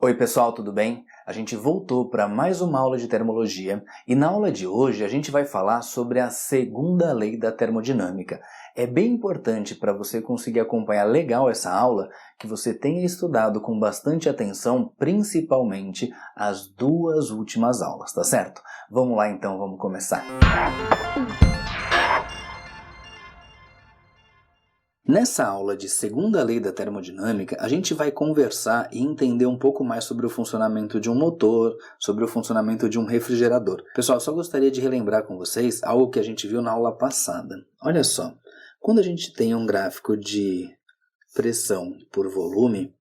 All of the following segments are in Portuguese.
Oi pessoal, tudo bem? A gente voltou para mais uma aula de termologia e na aula de hoje a gente vai falar sobre a segunda lei da termodinâmica. É bem importante para você conseguir acompanhar legal essa aula que você tenha estudado com bastante atenção, principalmente as duas últimas aulas, tá certo? Vamos lá então, vamos começar. Nessa aula de segunda lei da termodinâmica, a gente vai conversar e entender um pouco mais sobre o funcionamento de um motor, sobre o funcionamento de um refrigerador. Pessoal, só gostaria de relembrar com vocês algo que a gente viu na aula passada. Olha só, quando a gente tem um gráfico de pressão por volume,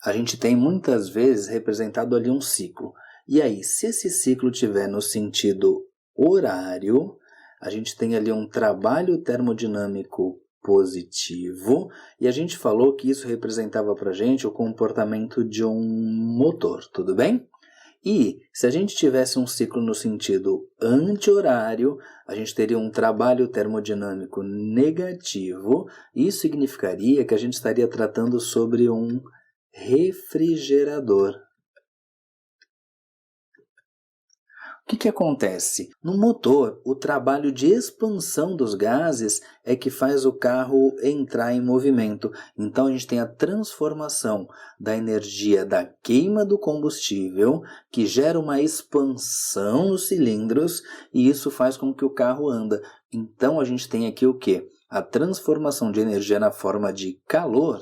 a gente tem muitas vezes representado ali um ciclo. E aí, se esse ciclo tiver no sentido horário, a gente tem ali um trabalho termodinâmico positivo, e a gente falou que isso representava para a gente o comportamento de um motor, tudo bem? E se a gente tivesse um ciclo no sentido anti-horário, a gente teria um trabalho termodinâmico negativo, e isso significaria que a gente estaria tratando sobre um refrigerador. O que acontece? No motor, o trabalho de expansão dos gases é que faz o carro entrar em movimento. Então a gente tem a transformação da energia da queima do combustível, que gera uma expansão nos cilindros, e isso faz com que o carro anda. Então a gente tem aqui o quê? A transformação de energia na forma de calor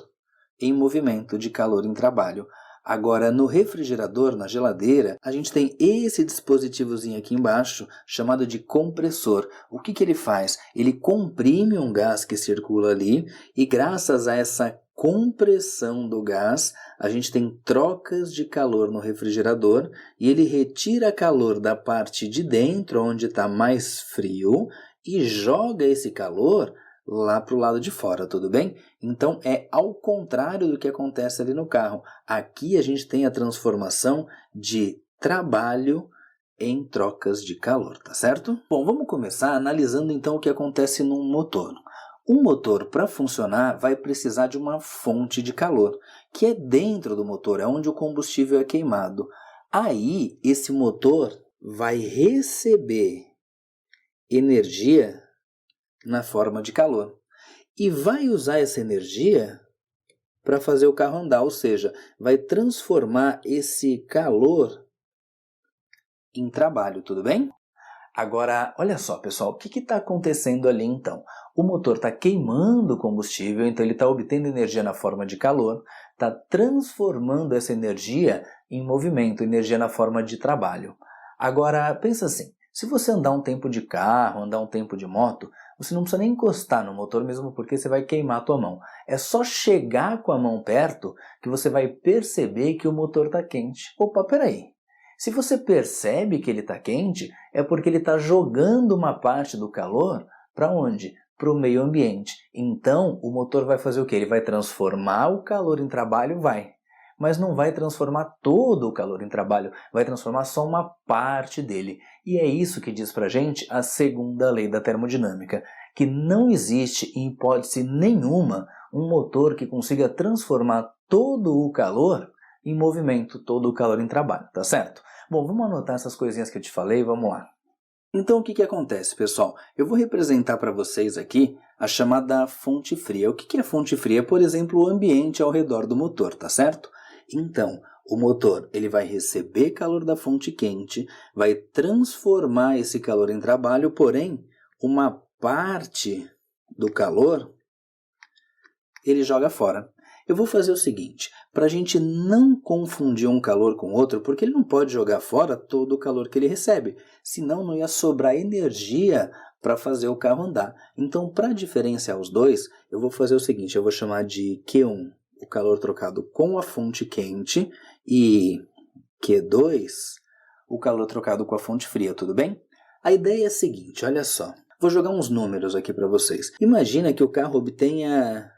em movimento, de calor em trabalho. Agora, no refrigerador, na geladeira, a gente tem esse dispositivozinho aqui embaixo, chamado de compressor. O que ele faz? Ele comprime um gás que circula ali, e graças a essa compressão do gás, a gente tem trocas de calor no refrigerador, e ele retira calor da parte de dentro, onde está mais frio, e joga esse calor lá para o lado de fora, tudo bem? Então é ao contrário do que acontece ali no carro. Aqui a gente tem a transformação de trabalho em trocas de calor, tá certo? Bom, vamos começar analisando então o que acontece num motor. Um motor, para funcionar, vai precisar de uma fonte de calor, que é dentro do motor, é onde o combustível é queimado. Aí, esse motor vai receber energia na forma de calor, e vai usar essa energia para fazer o carro andar, ou seja, vai transformar esse calor em trabalho, tudo bem? Agora, olha só, pessoal, o que está acontecendo ali então? O motor está queimando combustível, então ele está obtendo energia na forma de calor, está transformando essa energia em movimento, energia na forma de trabalho. Agora, pensa assim, se você andar um tempo de carro, andar um tempo de moto, você não precisa nem encostar no motor mesmo porque você vai queimar a tua mão. É só chegar com a mão perto que você vai perceber que o motor está quente. Opa, peraí. Se você percebe que ele está quente, é porque ele está jogando uma parte do calor para onde? Para o meio ambiente. Então, o motor vai fazer o quê? Ele vai transformar o calor em trabalho? Vai. Mas não vai transformar todo o calor em trabalho, vai transformar só uma parte dele. E é isso que diz pra gente a segunda lei da termodinâmica, que não existe em hipótese nenhuma um motor que consiga transformar todo o calor em movimento, todo o calor em trabalho, tá certo? Bom, vamos anotar essas coisinhas que eu te falei, vamos lá. Então o que acontece, pessoal? Eu vou representar para vocês aqui a chamada fonte fria. O que é fonte fria? Por exemplo, o ambiente ao redor do motor, tá certo? Então, o motor ele vai receber calor da fonte quente, vai transformar esse calor em trabalho, porém, uma parte do calor ele joga fora. Eu vou fazer o seguinte, para a gente não confundir um calor com outro, porque ele não pode jogar fora todo o calor que ele recebe, senão não ia sobrar energia para fazer o carro andar. Então, para diferenciar os dois, eu vou fazer o seguinte, eu vou chamar de Q1, o calor trocado com a fonte quente, e Q2, o calor trocado com a fonte fria, tudo bem? A ideia é a seguinte, olha só. Vou jogar uns números aqui para vocês. Imagina que o carro obtenha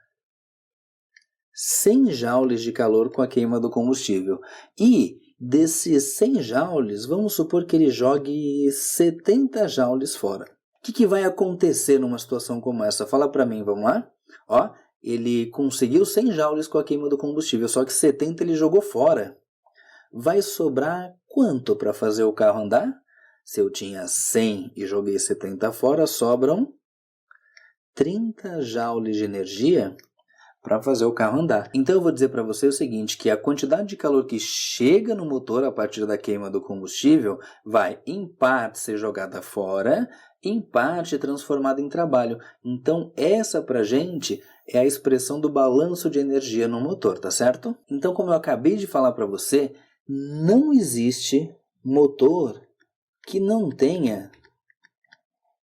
100 joules de calor com a queima do combustível. E desses 100 joules, vamos supor que ele jogue 70 joules fora. O que vai acontecer numa situação como essa? Fala para mim, vamos lá? Ó, ele conseguiu 100 joules com a queima do combustível, só que 70 ele jogou fora. vai sobrar quanto para fazer o carro andar? Se eu tinha 100 e joguei 70 fora, sobram 30 joules de energia para fazer o carro andar. Então eu vou dizer para você o seguinte, que a quantidade de calor que chega no motor a partir da queima do combustível vai em parte ser jogada fora, em parte transformada em trabalho. Então essa pra gente é a expressão do balanço de energia no motor, tá certo? Então, como eu acabei de falar para você, não existe motor que não tenha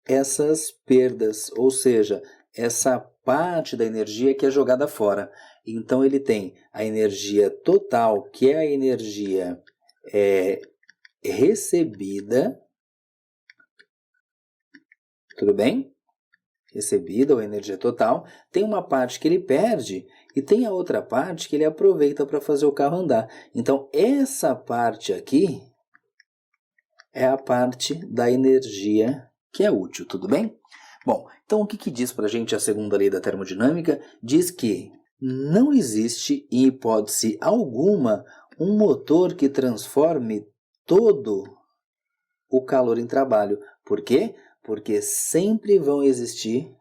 essas perdas, ou seja, essa parte da energia que é jogada fora. Então ele tem a energia total, que é a energia recebida, tudo bem? Recebida ou energia total, tem uma parte que ele perde e tem a outra parte que ele aproveita para fazer o carro andar. Então essa parte aqui é a parte da energia que é útil, tudo bem? Bom, então o que diz para a gente a segunda lei da termodinâmica? Diz que não existe, em hipótese alguma, um motor que transforme todo o calor em trabalho. Por quê? Porque sempre vão existir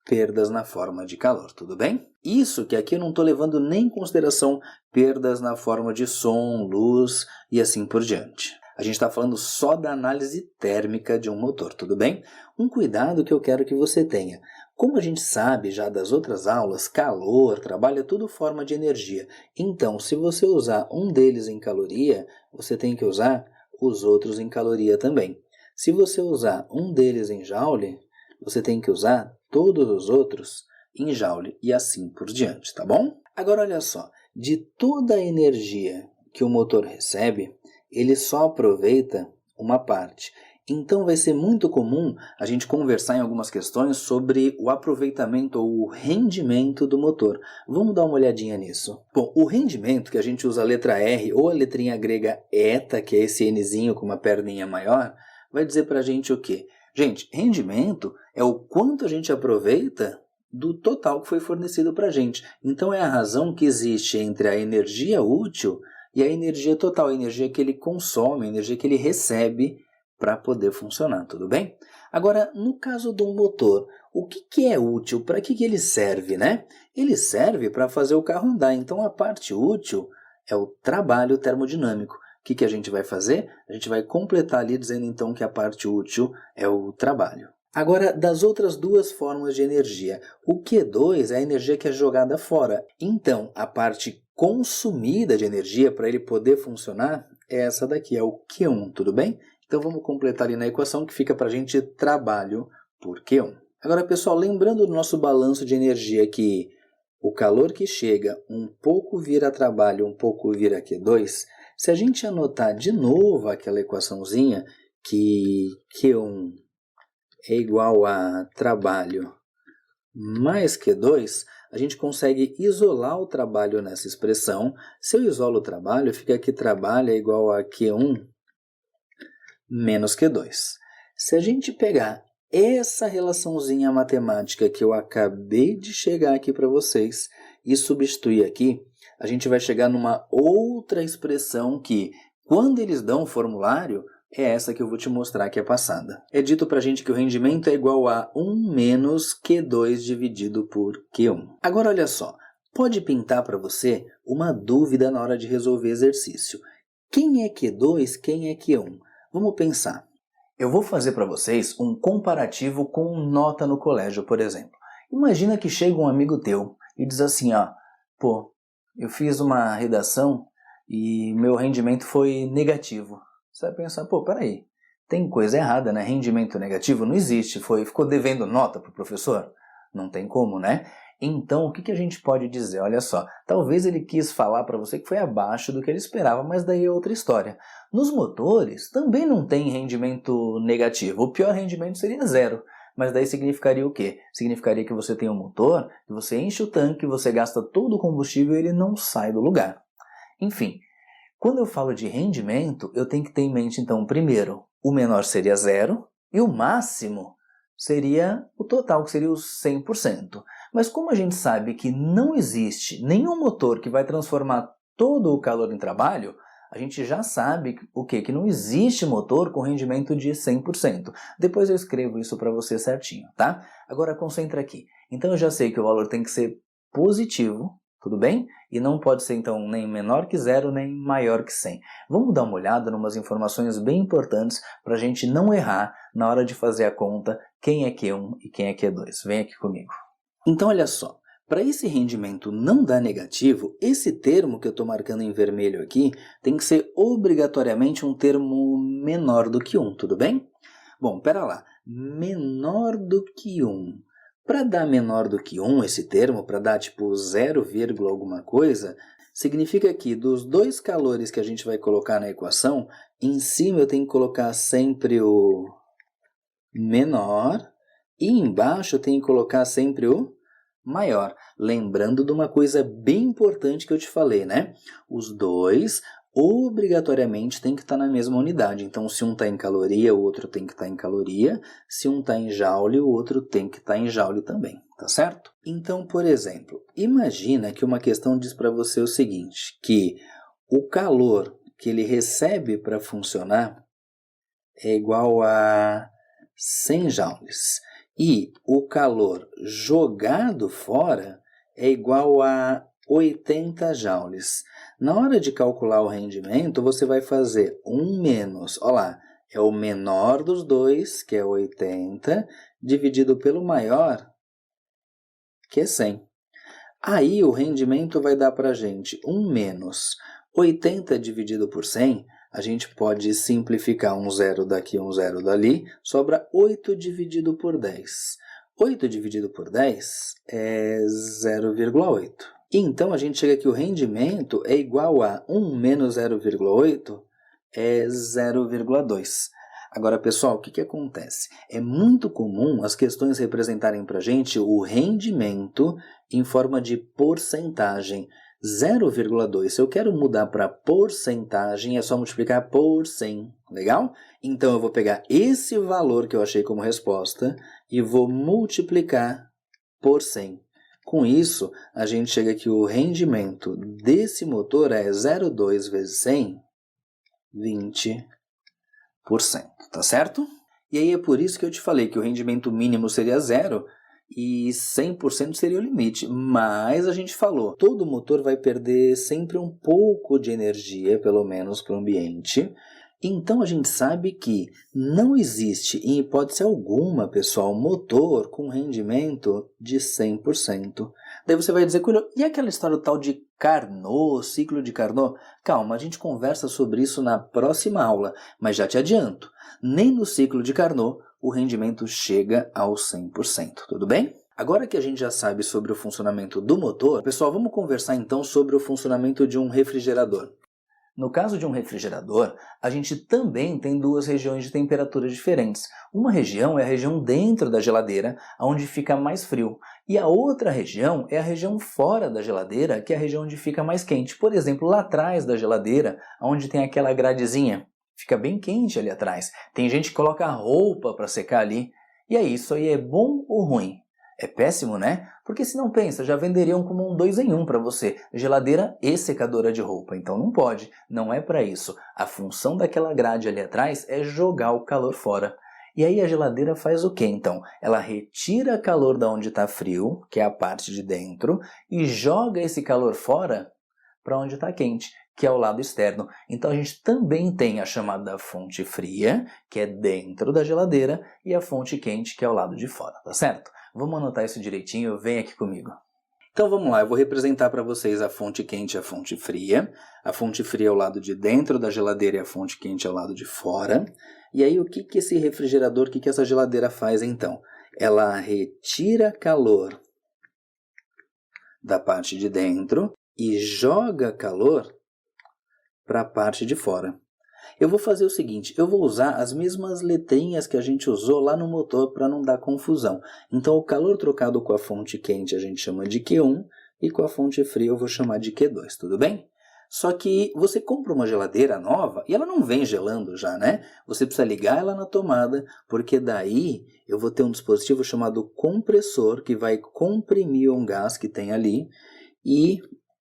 perdas na forma de calor, tudo bem? Isso que aqui eu não estou levando nem em consideração perdas na forma de som, luz e assim por diante. A gente está falando só da análise térmica de um motor, tudo bem? Um cuidado que eu quero que você tenha. Como a gente sabe já das outras aulas, calor, trabalho é tudo forma de energia. Então, se você usar um deles em caloria, você tem que usar os outros em caloria também. Se você usar um deles em joule, você tem que usar todos os outros em joule e assim por diante, tá bom? Agora olha só, de toda a energia que o motor recebe, ele só aproveita uma parte. Então vai ser muito comum a gente conversar em algumas questões sobre o aproveitamento ou o rendimento do motor. Vamos dar uma olhadinha nisso. Bom, o rendimento, que a gente usa a letra R ou a letrinha grega eta, que é esse Nzinho com uma perninha maior, vai dizer pra gente o quê? Gente, rendimento é o quanto a gente aproveita do total que foi fornecido pra gente. Então é a razão que existe entre a energia útil e a energia total, a energia que ele consome, a energia que ele recebe para poder funcionar, tudo bem? Agora, no caso do motor, o que é útil? Para que ele serve, né? Ele serve para fazer o carro andar, então a parte útil é o trabalho termodinâmico. O que a gente vai fazer? A gente vai completar ali dizendo então que a parte útil é o trabalho. Agora, das outras duas formas de energia, o Q2 é a energia que é jogada fora. Então, a parte consumida de energia para ele poder funcionar é essa daqui, é o Q1, tudo bem? Então vamos completar ali na equação que fica para a gente trabalho por Q1. Agora pessoal, lembrando do nosso balanço de energia que o calor que chega um pouco vira trabalho, um pouco vira Q2, se a gente anotar de novo aquela equaçãozinha que Q1 é igual a trabalho mais Q2, a gente consegue isolar o trabalho nessa expressão. Se eu isolo o trabalho, fica que trabalho é igual a Q1 menos Q2. Se a gente pegar essa relaçãozinha matemática que eu acabei de chegar aqui para vocês e substituir aqui, a gente vai chegar numa outra expressão que, quando eles dão o formulário, é essa que eu vou te mostrar que é passada. É dito para a gente que o rendimento é igual a 1 menos Q2 dividido por Q1. Agora olha só, pode pintar para você uma dúvida na hora de resolver exercício. Quem é Q2, quem é Q1? Vamos pensar. Eu vou fazer para vocês um comparativo com nota no colégio, por exemplo. Imagina que chega um amigo teu e diz assim, ó, pô, eu fiz uma redação e meu rendimento foi negativo. Você vai pensar, pô, peraí, tem coisa errada, né? Rendimento negativo não existe, ficou devendo nota para o professor? Não tem como, né? Então, o que a gente pode dizer? Olha só, talvez ele quis falar para você que foi abaixo do que ele esperava, mas daí é outra história. Nos motores, também não tem rendimento negativo. O pior rendimento seria zero. Mas daí significaria o quê? Significaria que você tem um motor, que você enche o tanque, você gasta todo o combustível e ele não sai do lugar. Enfim, quando eu falo de rendimento, eu tenho que ter em mente, então, primeiro, o menor seria zero e o máximo seria o total, que seria os 100%. Mas como a gente sabe que não existe nenhum motor que vai transformar todo o calor em trabalho, a gente já sabe o quê? Que não existe motor com rendimento de 100%. Depois eu escrevo isso para você certinho, tá? Agora concentra aqui. Então eu já sei que o valor tem que ser positivo, tudo bem? E não pode ser então nem menor que 0, nem maior que 100. Vamos dar uma olhada em umas informações bem importantes para a gente não errar na hora de fazer a conta quem é Q1 e quem é Q2. Vem aqui comigo. Então olha só, para esse rendimento não dar negativo, esse termo que eu estou marcando em vermelho aqui tem que ser obrigatoriamente um termo menor do que 1, tudo bem? Bom, pera lá, menor do que 1. Para dar menor do que 1 esse termo, para dar tipo 0, alguma coisa, significa que dos dois calores que a gente vai colocar na equação, em cima eu tenho que colocar sempre o menor e embaixo eu tenho que colocar sempre o maior. Lembrando de uma coisa bem importante que eu te falei, né? Os dois obrigatoriamente tem que estar na mesma unidade. Então, se um está em caloria, o outro tem que estar em caloria. Se um está em joule, o outro tem que estar em joule também, tá certo? Então, por exemplo, imagina que uma questão diz para você o seguinte, que o calor que ele recebe para funcionar é igual a 100 joules. E o calor jogado fora é igual a 80 joules. Na hora de calcular o rendimento, você vai fazer 1 menos, olha lá, é o menor dos dois, que é 80, dividido pelo maior, que é 100. Aí o rendimento vai dar para a gente 1 menos 80 dividido por 100, a gente pode simplificar um zero daqui, um zero dali, sobra 8 dividido por 10. 8 dividido por 10 é 0,8. Então, a gente chega que o rendimento é igual a 1 menos 0,8 é 0,2. Agora, pessoal, o que acontece? É muito comum as questões representarem para a gente o rendimento em forma de porcentagem. 0,2, se eu quero mudar para porcentagem, é só multiplicar por 100, legal? Então, eu vou pegar esse valor que eu achei como resposta e vou multiplicar por 100. Com isso, a gente chega que o rendimento desse motor é 0,2 vezes 100, 20%, tá certo? E aí é por isso que eu te falei que o rendimento mínimo seria 0 e 100% seria o limite. Mas a gente falou, todo motor vai perder sempre um pouco de energia, pelo menos para o ambiente. Então a gente sabe que não existe, em hipótese alguma, pessoal, motor com rendimento de 100%. Daí você vai dizer, Coelho, e aquela história tal de Carnot, ciclo de Carnot? Calma, a gente conversa sobre isso na próxima aula, mas já te adianto, nem no ciclo de Carnot o rendimento chega aos 100%, tudo bem? Agora que a gente já sabe sobre o funcionamento do motor, pessoal, vamos conversar então sobre o funcionamento de um refrigerador. No caso de um refrigerador, a gente também tem duas regiões de temperatura diferentes. Uma região é a região dentro da geladeira, onde fica mais frio. E a outra região é a região fora da geladeira, que é a região onde fica mais quente. Por exemplo, lá atrás da geladeira, onde tem aquela gradezinha, fica bem quente ali atrás. Tem gente que coloca a roupa para secar ali. E aí, isso aí é bom ou ruim? É péssimo, né? Porque se não pensa, já venderiam como um 2 em 1 para você, geladeira e secadora de roupa. Então não pode, não é para isso. A função daquela grade ali atrás é jogar o calor fora. E aí a geladeira faz o quê então? Ela retira calor da onde está frio, que é a parte de dentro, e joga esse calor fora para onde está quente, que é o lado externo. Então a gente também tem a chamada fonte fria, que é dentro da geladeira, e a fonte quente, que é o lado de fora, tá certo? Vamos anotar isso direitinho, vem aqui comigo. Então vamos lá, eu vou representar para vocês a fonte quente e a fonte fria. A fonte fria é o lado de dentro da geladeira e a fonte quente é o lado de fora. E aí o que esse refrigerador, o que essa geladeira faz então? Ela retira calor da parte de dentro e joga calor para a parte de fora. Eu vou fazer o seguinte, eu vou usar as mesmas letrinhas que a gente usou lá no motor para não dar confusão. Então o calor trocado com a fonte quente a gente chama de Q1 e com a fonte fria eu vou chamar de Q2, tudo bem? Só que você compra uma geladeira nova e ela não vem gelando já, né? Você precisa ligar ela na tomada, porque daí eu vou ter um dispositivo chamado compressor que vai comprimir um gás que tem ali e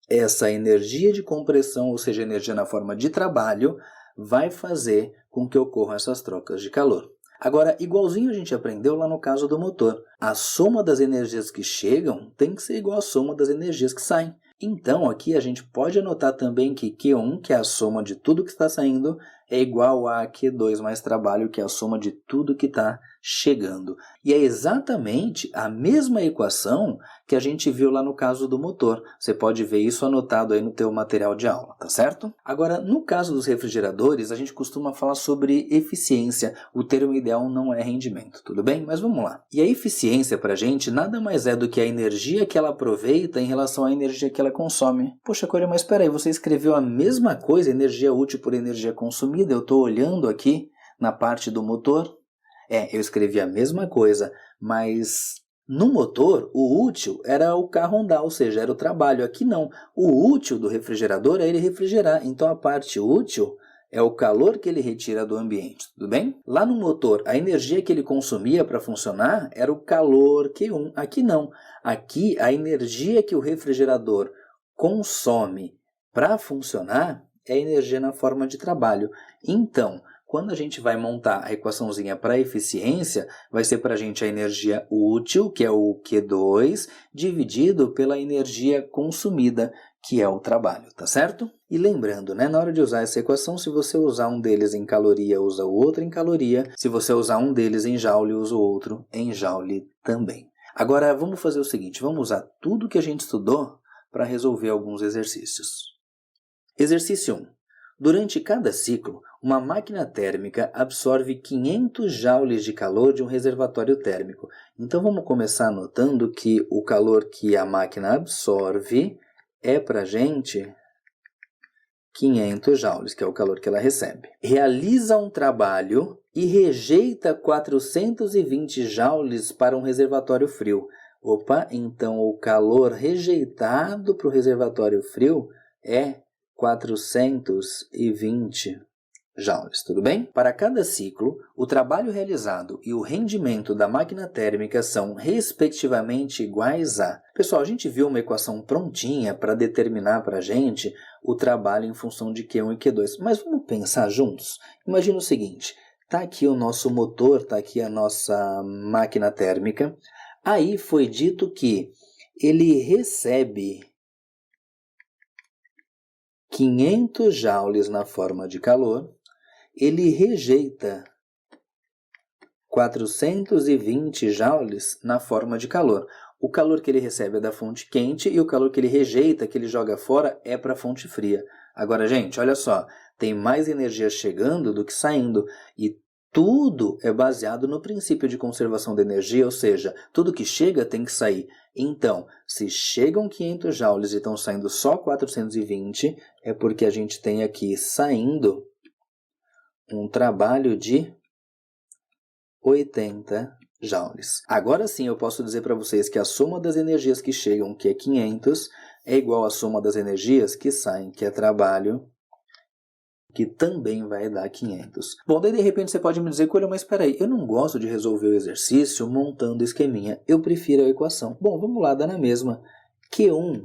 essa energia de compressão, ou seja, energia na forma de trabalho, vai fazer com que ocorram essas trocas de calor. Agora, igualzinho a gente aprendeu lá no caso do motor, a soma das energias que chegam tem que ser igual à soma das energias que saem. Então, aqui a gente pode anotar também que Q1, que é a soma de tudo que está saindo, é igual a Q2 mais trabalho, que é a soma de tudo que está chegando. E é exatamente a mesma equação que a gente viu lá no caso do motor. Você pode ver isso anotado aí no teu material de aula, tá certo? Agora, no caso dos refrigeradores, a gente costuma falar sobre eficiência. O termo ideal não é rendimento, tudo bem? Mas vamos lá. E a eficiência para a gente nada mais é do que a energia que ela aproveita em relação à energia que ela consome. Poxa, Coelho, mas espera aí, você escreveu a mesma coisa, energia útil por energia consumida? Eu estou olhando aqui na parte do motor. Eu escrevi a mesma coisa, mas no motor, o útil era o carro andar, ou seja, era o trabalho. Aqui não. O útil do refrigerador é ele refrigerar. Então, a parte útil é o calor que ele retira do ambiente, tudo bem? Lá no motor, a energia que ele consumia para funcionar era o calor Q1. Aqui não. Aqui, a energia que o refrigerador consome para funcionar é energia na forma de trabalho. Então, quando a gente vai montar a equaçãozinha para eficiência, vai ser para a gente a energia útil, que é o Q2, dividido pela energia consumida, que é o trabalho, tá certo? E lembrando, na hora de usar essa equação, se você usar um deles em caloria, usa o outro em caloria. Se você usar um deles em joule, usa o outro em joule também. Agora, vamos fazer o seguinte, vamos usar tudo que a gente estudou para resolver alguns exercícios. Exercício 1. Durante cada ciclo, uma máquina térmica absorve 500 joules de calor de um reservatório térmico. Então, vamos começar anotando que o calor que a máquina absorve é para a gente 500 joules, que é o calor que ela recebe. Realiza um trabalho e rejeita 420 joules para um reservatório frio. Então o calor rejeitado para o reservatório frio é 420 joules, tudo bem? Para cada ciclo, o trabalho realizado e o rendimento da máquina térmica são respectivamente iguais a... Pessoal, a gente viu uma equação prontinha para determinar para a gente o trabalho em função de Q1 e Q2, mas vamos pensar juntos? Imagina o seguinte, está aqui o nosso motor, está aqui a nossa máquina térmica, aí foi dito que ele recebe 500 joules na forma de calor, ele rejeita 420 joules na forma de calor. O calor que ele recebe é da fonte quente e o calor que ele rejeita, que ele joga fora, é para a fonte fria. Agora, gente, olha só, tem mais energia chegando do que saindo e tudo é baseado no princípio de conservação de energia, ou seja, tudo que chega tem que sair. Então, se chegam 500 joules e estão saindo só 420, é porque a gente tem aqui saindo um trabalho de 80 joules. Agora sim eu posso dizer para vocês que a soma das energias que chegam, que é 500, é igual à soma das energias que saem, que é trabalho, que também vai dar 500. Bom, daí de repente você pode me dizer, Coelho, mas espera aí, eu não gosto de resolver o exercício montando esqueminha, eu prefiro a equação. Bom, vamos lá, dá na mesma. Q1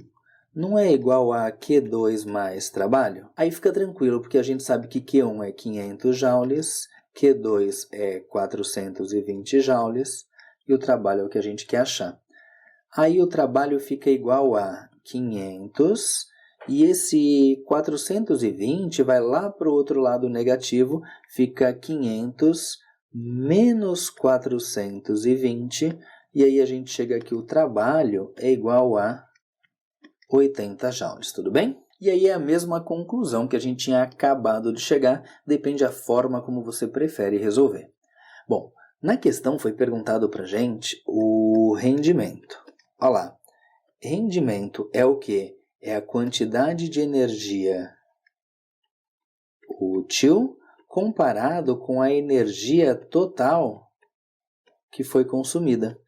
não é igual a Q2 mais trabalho? Aí fica tranquilo, porque a gente sabe que Q1 é 500 joules, Q2 é 420 joules, e o trabalho é o que a gente quer achar. Aí o trabalho fica igual a 500, e esse 420 vai lá para o outro lado negativo, fica 500 menos 420, e aí a gente chega aqui, o trabalho é igual a 80 joules, tudo bem? E aí é a mesma conclusão que a gente tinha acabado de chegar, depende da forma como você prefere resolver. Bom, na questão foi perguntado para a gente o rendimento. Olha lá, rendimento é o quê? É a quantidade de energia útil comparado com a energia total que foi consumida.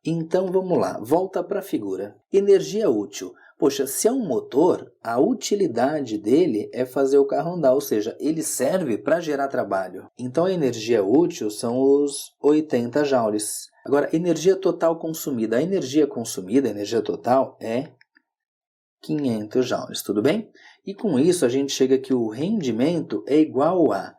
Então vamos lá, volta para a figura. Energia útil. Poxa, se é um motor, a utilidade dele é fazer o carro andar, ou seja, ele serve para gerar trabalho. Então a energia útil são os 80 joules. Agora, energia total consumida. A energia consumida, a energia total, é 500 joules, tudo bem? E com isso a gente chega que o rendimento é igual a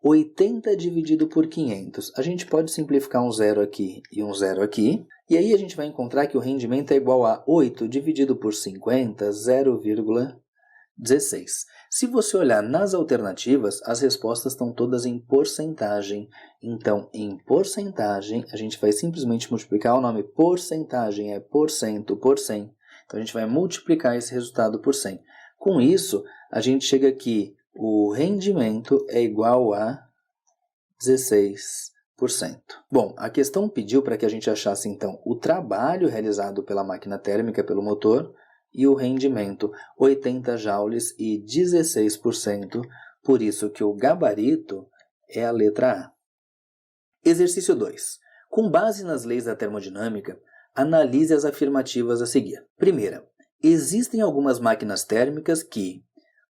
80 dividido por 500. A gente pode simplificar um zero aqui e um zero aqui. E aí a gente vai encontrar que o rendimento é igual a 8 dividido por 50, 0,16. Se você olhar nas alternativas, as respostas estão todas em porcentagem. Então, em porcentagem, a gente vai simplesmente multiplicar o nome porcentagem, é porcento por 100. Então, a gente vai multiplicar esse resultado por 100. Com isso, a gente chega aqui, o rendimento é igual a 16%. Bom, a questão pediu para que a gente achasse, então, o trabalho realizado pela máquina térmica, pelo motor, e o rendimento, 80 joules e 16%, por isso que o gabarito é a letra A. Exercício 2. Com base nas leis da termodinâmica, analise as afirmativas a seguir. Primeira, existem algumas máquinas térmicas que,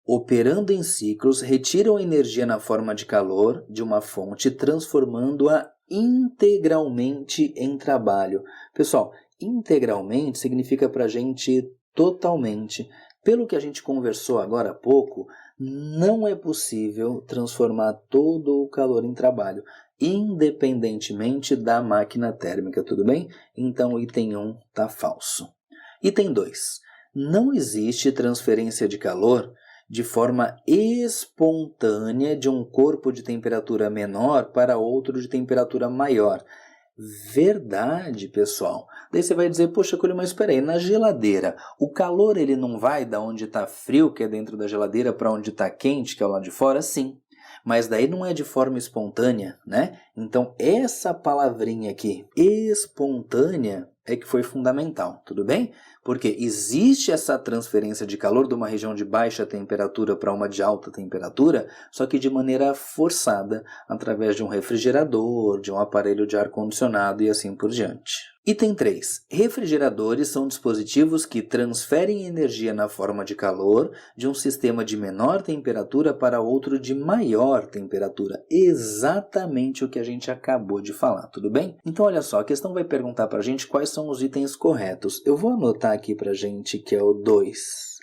operando em ciclos, retiram energia na forma de calor de uma fonte, transformando-a integralmente em trabalho. Pessoal, integralmente significa para a gente totalmente. Pelo que a gente conversou agora há pouco, não é possível transformar todo o calor em trabalho, independentemente da máquina térmica, tudo bem? Então o item 1 está falso. Item 2. Não existe transferência de calor de forma espontânea de um corpo de temperatura menor para outro de temperatura maior. Verdade, pessoal. Daí você vai dizer, poxa, Curi, mas espera aí, na geladeira, o calor ele não vai da onde está frio, que é dentro da geladeira, para onde está quente, que é o lado de fora? Sim. Mas daí não é de forma espontânea, né? Então, essa palavrinha aqui, espontânea, é que foi fundamental, tudo bem? Porque existe essa transferência de calor de uma região de baixa temperatura para uma de alta temperatura, só que de maneira forçada, através de um refrigerador, de um aparelho de ar-condicionado e assim por diante. Item 3. Refrigeradores são dispositivos que transferem energia na forma de calor de um sistema de menor temperatura para outro de maior temperatura. Exatamente o que a gente acabou de falar, tudo bem? Então, olha só, a questão vai perguntar para a gente quais são os itens corretos. Eu vou anotar aqui para a gente que é o 2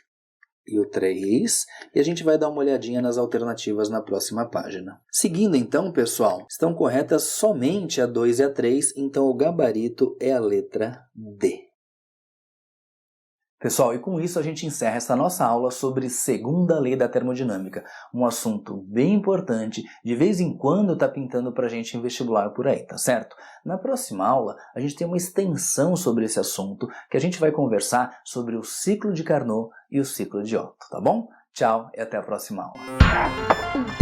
e o 3, e a gente vai dar uma olhadinha nas alternativas na próxima página. Seguindo então, pessoal, estão corretas somente a 2 e a 3, então o gabarito é a letra D. Pessoal, e com isso a gente encerra essa nossa aula sobre segunda lei da termodinâmica, um assunto bem importante, de vez em quando está pintando para a gente em vestibular por aí, tá certo? Na próxima aula, a gente tem uma extensão sobre esse assunto, que a gente vai conversar sobre o ciclo de Carnot e o ciclo de Otto, tá bom? Tchau e até a próxima aula.